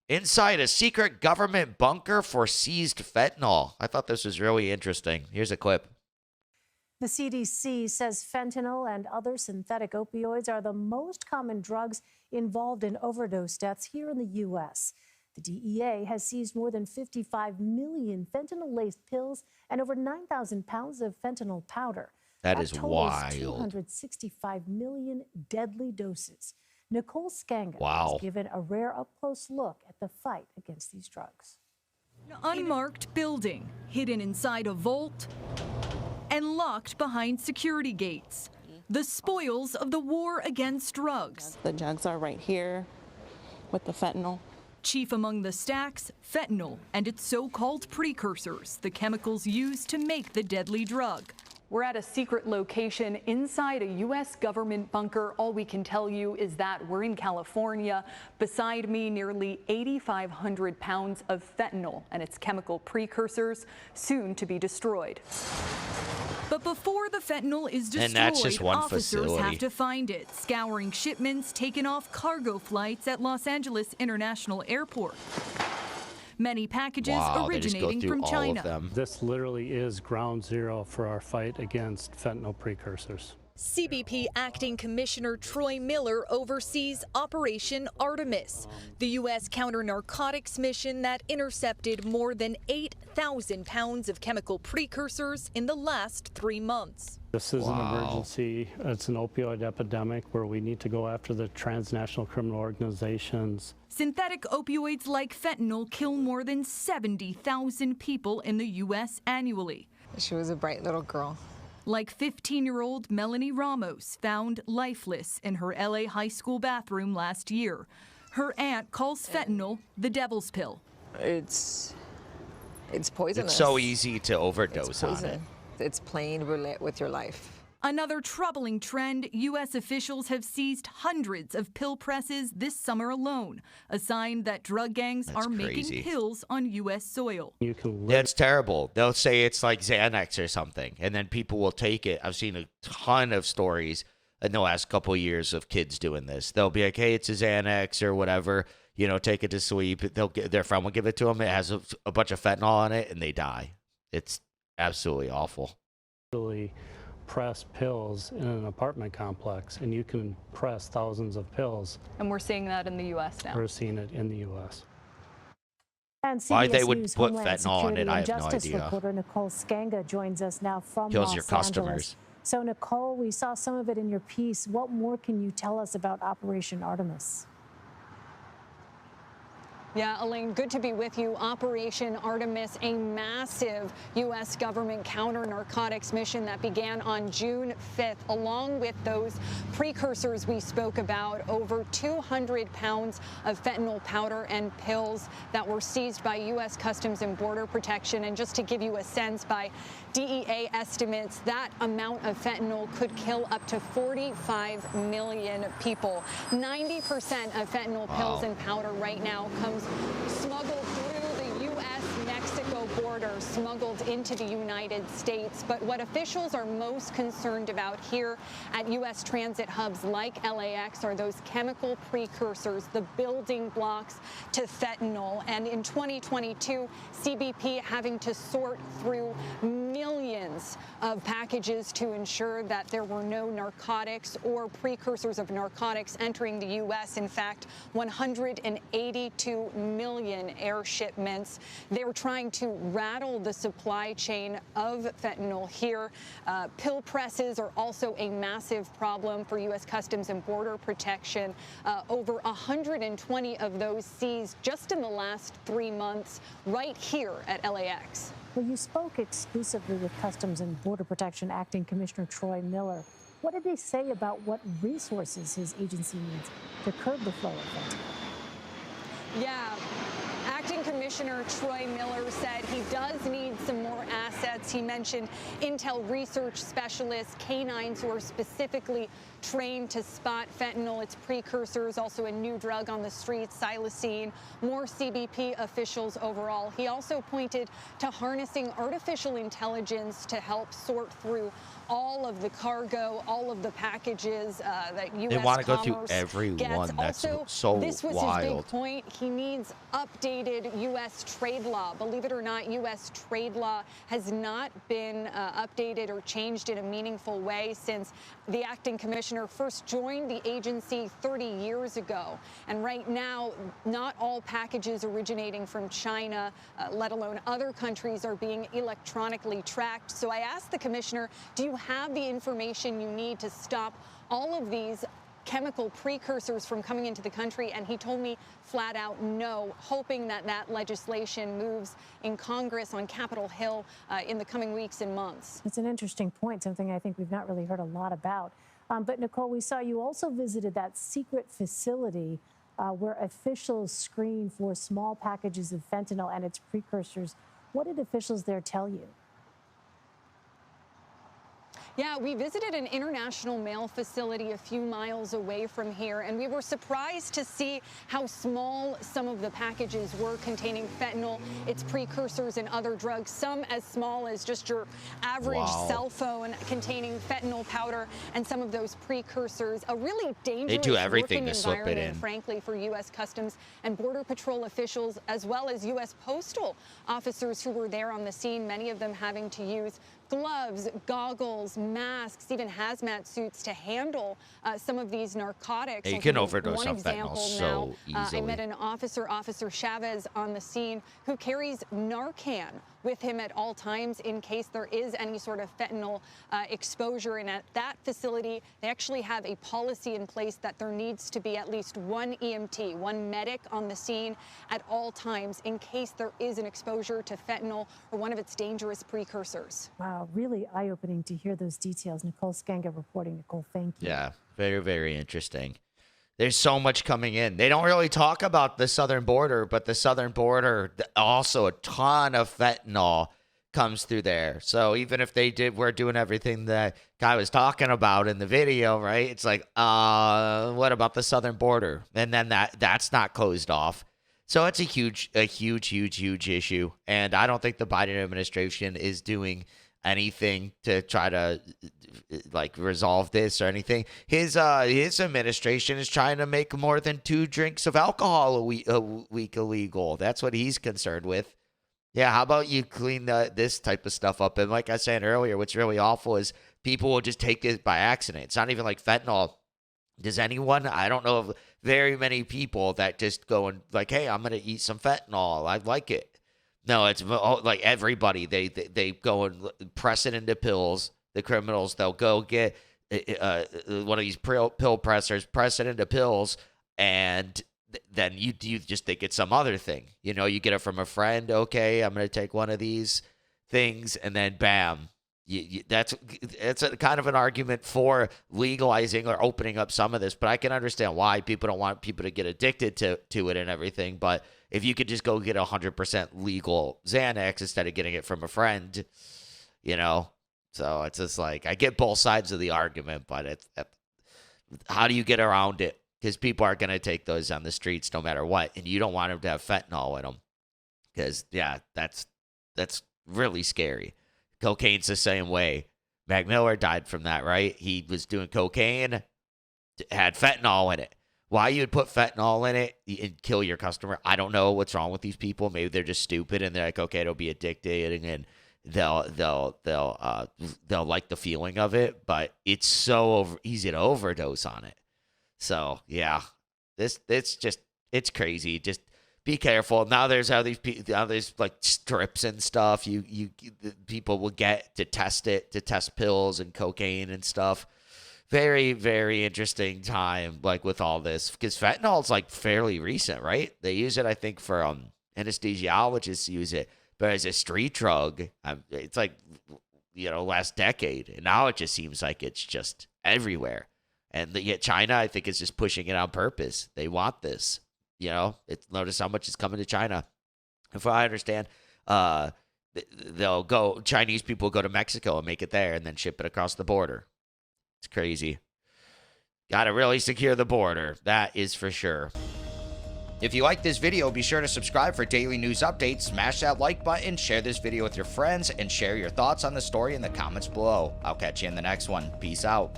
inside a secret government bunker for seized fentanyl. I thought this was really interesting. Here's a clip. The CDC says fentanyl and other synthetic opioids are the most common drugs involved in overdose deaths here in the U.S. The DEA has seized more than 55 million fentanyl-laced pills and over 9,000 pounds of fentanyl powder. That is wild. 265 million deadly doses. Nicole Skanga Wow. has given a rare up-close look at the fight against these drugs. An unmarked building, hidden inside a vault and locked behind security gates. The spoils of the war against drugs. The jugs are right here with the fentanyl. Chief among the stacks, fentanyl and its so-called precursors, the chemicals used to make the deadly drug. We're at a secret location inside a U.S. government bunker. All we can tell you is that we're in California. Beside me, nearly 8,500 pounds of fentanyl and its chemical precursors, soon to be destroyed. But before the fentanyl is destroyed, And that's just one officers facility. have to find it, scouring shipments taken off cargo flights at Los Angeles International Airport. Many packages Wow, they just go originating through from all China. of them. This literally is ground zero for our fight against fentanyl precursors. CBP Acting Commissioner Troy Miller oversees Operation Artemis, the U.S. counter-narcotics mission that intercepted more than 8,000 pounds of chemical precursors in the last 3 months. This is an Wow. emergency. It's an opioid epidemic where we need to go after the transnational criminal organizations. Synthetic opioids like fentanyl kill more than 70,000 people in the U.S. annually. She was a bright little girl. Like 15-year-old Melanie Ramos, found lifeless in her L.A. high school bathroom last year. Her aunt calls fentanyl the devil's pill. It's poisonous. It's so easy to overdose It's on poison. it. It's playing roulette with your life. Another troubling trend, U.S. officials have seized hundreds of pill presses this summer alone, a sign that drug gangs That's are crazy. making pills on U.S. soil. You can That's terrible. They'll say it's like Xanax or something, and then people will take it. I've seen a ton of stories in the last couple of years of kids doing this. They'll be like, hey, it's a Xanax or whatever, you know, take it to sleep. Their friend will give it to them. It has a bunch of fentanyl on it, and they die. It's absolutely awful. literally press pills in an apartment complex, and you can press thousands of pills. And we're seeing that in the U.S. now. We're seeing it in the U.S. And Why they CBS would News put Homeland fentanyl in it, Security I and have no Justice idea. reporter Nicole Skanga joins us now from Kills Los your customers. Angeles. So Nicole, we saw some of it in your piece. What more can you tell us about Operation Artemis? Yeah, Elaine, good to be with you. Operation Artemis, a massive U.S. government counter-narcotics mission that began on June 5th. Along with those precursors we spoke about, over 200 pounds of fentanyl powder and pills that were seized by U.S. Customs and Border Protection. And just to give you a sense, by DEA estimates, that amount of fentanyl could kill up to 45 million people. 90% of fentanyl pills and powder right now comes smuggled through the U.S.-Mexico border, smuggled into the United States. But what officials are most concerned about here at U.S. transit hubs like LAX are those chemical precursors, the building blocks to fentanyl. And in 2022, CBP having to sort through millions of packages to ensure that there were no narcotics or precursors of narcotics entering the U.S. In fact, 182 million air shipments. They're trying to rattle the supply chain of fentanyl here. Pill presses are also a massive problem for U.S. Customs and Border Protection. Over 120 of those seized just in the last 3 months right here at LAX. Well, you spoke exclusively with Customs and Border Protection Acting Commissioner Troy Miller. What did they say about what resources his agency needs to curb the flow of fentanyl? Yeah. Acting Commissioner Troy Miller said he does need some more assets. He mentioned intel research specialists, canines who are specifically trained to spot fentanyl, its precursors, also a new drug on the street, psilocybin, more CBP officials overall. He also pointed to harnessing artificial intelligence to help sort through all of the cargo, all of the packages that U.S. They want to go through Commerce every gets. one. That's Also, so this was wild. his big point. He needs updated U.S. trade law. Believe it or not, U.S. trade law has not been updated or changed in a meaningful way since the acting commissioner first joined the agency 30 years ago. And right now, not all packages originating from China, let alone other countries, are being electronically tracked. So I asked the commissioner, do you have the information you need to stop all of these chemical precursors from coming into the country? And he told me flat out no, hoping that that legislation moves in Congress on Capitol Hill in the coming weeks and months. It's an interesting point, something I think we've not really heard a lot about. But Nicole, we saw you also visited that secret facility where officials screen for small packages of fentanyl and its precursors. What did officials there tell you? Yeah, we visited an international mail facility a few miles away from here, and we were surprised to see how small some of the packages were containing fentanyl, its precursors, and other drugs. Some as small as just your average cell phone containing fentanyl powder and some of those precursors. A really dangerous They do everything working to slip it environment, in. frankly, for U.S. Customs and Border Patrol officials, as well as U.S. Postal officers who were there on the scene, many of them having to use gloves, goggles, masks, even hazmat suits to handle some of these narcotics. You I'll can give you overdose one on example fentanyl now. so easily. I met an officer, Officer Chavez, on the scene who carries Narcan with him at all times in case there is any sort of fentanyl exposure. And at that facility, they actually have a policy in place that there needs to be at least one EMT, one medic on the scene at all times in case there is an exposure to fentanyl or one of its dangerous precursors. Wow, really eye-opening to hear those details. Nicole Skanga reporting. Nicole, thank you. Yeah, very, very interesting. There's so much coming in. They don't really talk about the southern border, but the southern border, also a ton of fentanyl comes through there. So even if we're doing everything that guy was talking about in the video, right? It's like, what about the southern border? And then that's not closed off. So it's a huge issue. And I don't think the Biden administration is doing anything to try to resolve this or anything. His administration is trying to make more than 2 drinks of alcohol a week illegal. That's what he's concerned with. Yeah, how about you clean this type of stuff up? And like I said earlier, what's really awful is people will just take it by accident. It's not even like fentanyl. Does anyone? I don't know of very many people that just go and like, hey, I'm going to eat some fentanyl. I like it. No, it's like everybody. They go and press it into pills. The criminals, they'll go get one of these pill pressers, press it into pills, and then you just think it's some other thing. You know, you get it from a friend. Okay, I'm going to take one of these things, and then bam. That's a kind of an argument for legalizing or opening up some of this, but I can understand why people don't want people to get addicted to it and everything. But if you could just go get 100% legal Xanax instead of getting it from a friend, you know. So it's just like, I get both sides of the argument, but how do you get around it? Because people are going to take those on the streets no matter what, and you don't want them to have fentanyl in them. Because, yeah, that's really scary. Cocaine's the same way. Mac Miller died from that, right? He was doing cocaine, had fentanyl in it. Why you would put fentanyl in it and kill your customer, I don't know what's wrong with these people. Maybe they're just stupid and they're like, okay, it'll be addicted and they'll like the feeling of it, but it's so easy to overdose on it. So yeah, it's crazy. Just be careful. Now there's like strips and stuff. People will get to test pills and cocaine and stuff. Very, very interesting time, like with all this, because fentanyl is like fairly recent, right? They use it, I think, for anesthesiologists use it, but as a street drug, it's like, last decade, and now it just seems like it's just everywhere. And yet China, I think, is just pushing it on purpose. They want this, Notice how much is coming to China. If I understand, Chinese people go to Mexico and make it there, and then ship it across the border. It's crazy. Got to really secure the border. That is for sure. If you like this video, be sure to subscribe for daily news updates, smash that like button, share this video with your friends, and share your thoughts on the story in the comments below. I'll catch you in the next one. Peace out.